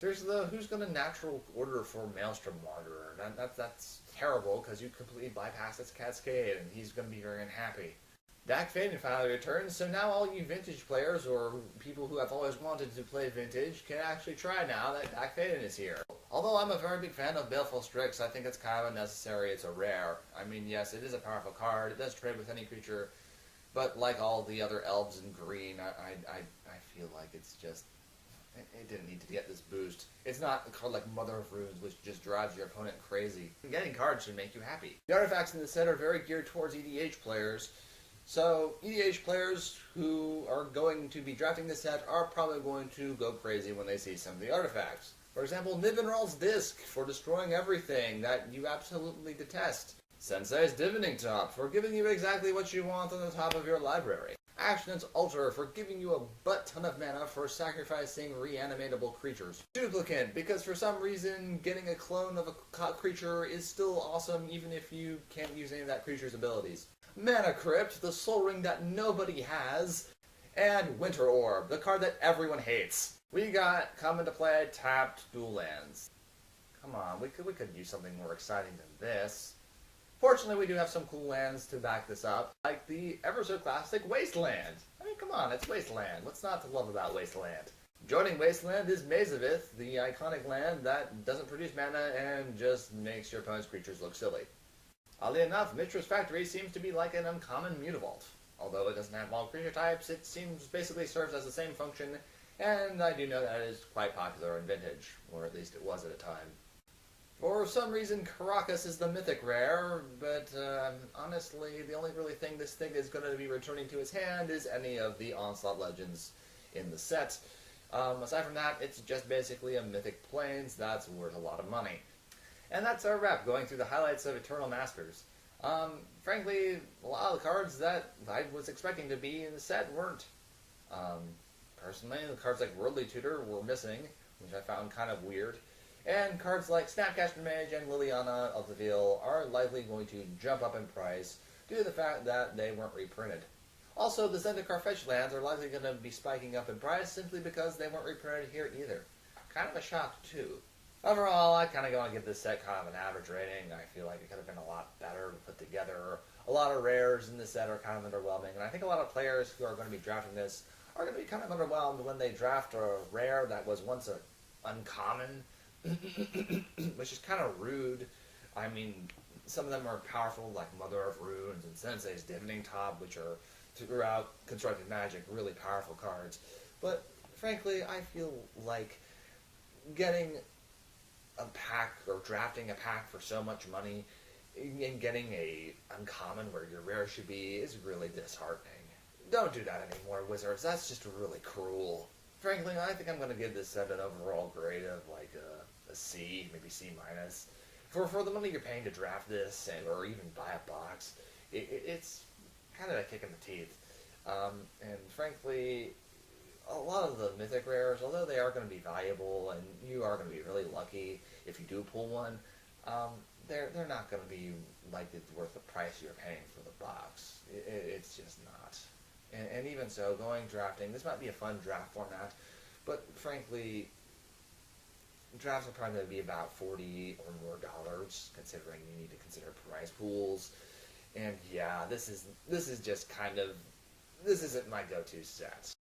There's the who's gonna natural order for Maelstrom Wanderer. That's terrible because you completely bypass its cascade, and he's gonna be very unhappy. Dak Faden finally returns, so now all you vintage players or people who have always wanted to play vintage can actually try now that Dak Faden is here. Although I'm a very big fan of Baleful Strix, I think it's kind of unnecessary. It's a rare. I mean, yes, it is a powerful card. It does trade with any creature, but like all the other elves in green, I feel like it's just it didn't need to get this boost. It's not a card like Mother of Runes, which just drives your opponent crazy. Getting cards should make you happy. The artifacts in the set are very geared towards EDH players, so EDH players who are going to be drafting this set are probably going to go crazy when they see some of the artifacts. For example, Nivenral's Disc for destroying everything that you absolutely detest. Sensei's Divining Top for giving you exactly what you want on the top of your library. Ashnod's Altar for giving you a butt ton of mana for sacrificing reanimatable creatures. Duplicant, because for some reason getting a clone of a creature is still awesome even if you can't use any of that creature's abilities. Mana Crypt, the Soul Ring that nobody has. And Winter Orb, the card that everyone hates. We got come into play tapped dual lands. Come on, we could use something more exciting than this. Fortunately, we do have some cool lands to back this up, like the ever so classic Wasteland. I mean, come on, it's Wasteland. What's not to love about Wasteland? Joining Wasteland is Mazavith, the iconic land that doesn't produce mana and just makes your opponent's creatures look silly. Oddly enough, Mithra's Factory seems to be like an uncommon Mutavault. Although it doesn't have all creature types, it seems basically serves as the same function, and I do know that it is quite popular in Vintage, or at least it was at a time. For some reason, Karakas is the mythic rare, but honestly, the only really thing this thing is going to be returning to its hand is any of the Onslaught Legends in the set. Aside from that, it's just basically a Mythic Plains that's worth a lot of money. And that's our wrap, going through the highlights of Eternal Masters. Frankly, a lot of the cards that I was expecting to be in the set weren't. Personally, the cards like Worldly Tutor were missing, which I found kind of weird. And cards like Snapcaster Mage and Liliana of the Veil are likely going to jump up in price due to the fact that they weren't reprinted. Also, the Zendikar Fetch lands are likely going to be spiking up in price simply because they weren't reprinted here either. Kind of a shock, too. Overall, I kind of want to give this set kind of an average rating. I feel like it could have been a lot better to put together. A lot of rares in this set are kind of underwhelming, and I think a lot of players who are going to be drafting this are going to be kind of underwhelmed when they draft a rare that was once an uncommon, which is kind of rude. I mean, some of them are powerful, like Mother of Runes and Sensei's Divining Top, which are, throughout Constructed Magic, really powerful cards. But, frankly, I feel like getting a pack, or drafting a pack for so much money, and getting a uncommon where your rare should be, is really disheartening. Don't do that anymore, Wizards. That's just really cruel. Frankly, I think I'm going to give this set an overall grade of like a C, maybe C minus. For the money you're paying to draft this, or even buy a box, it's kind of a kick in the teeth. And frankly, a lot of the mythic rares, although they are going to be valuable, and you are going to be really lucky if you do pull one, they're not going to be like it's worth the price you're paying for the box. It's just not. And even so, drafting, this might be a fun draft format, but frankly, drafts are probably going to be about $40 or more, considering you need to consider prize pools. And yeah, this is just kind of, this isn't my go-to set.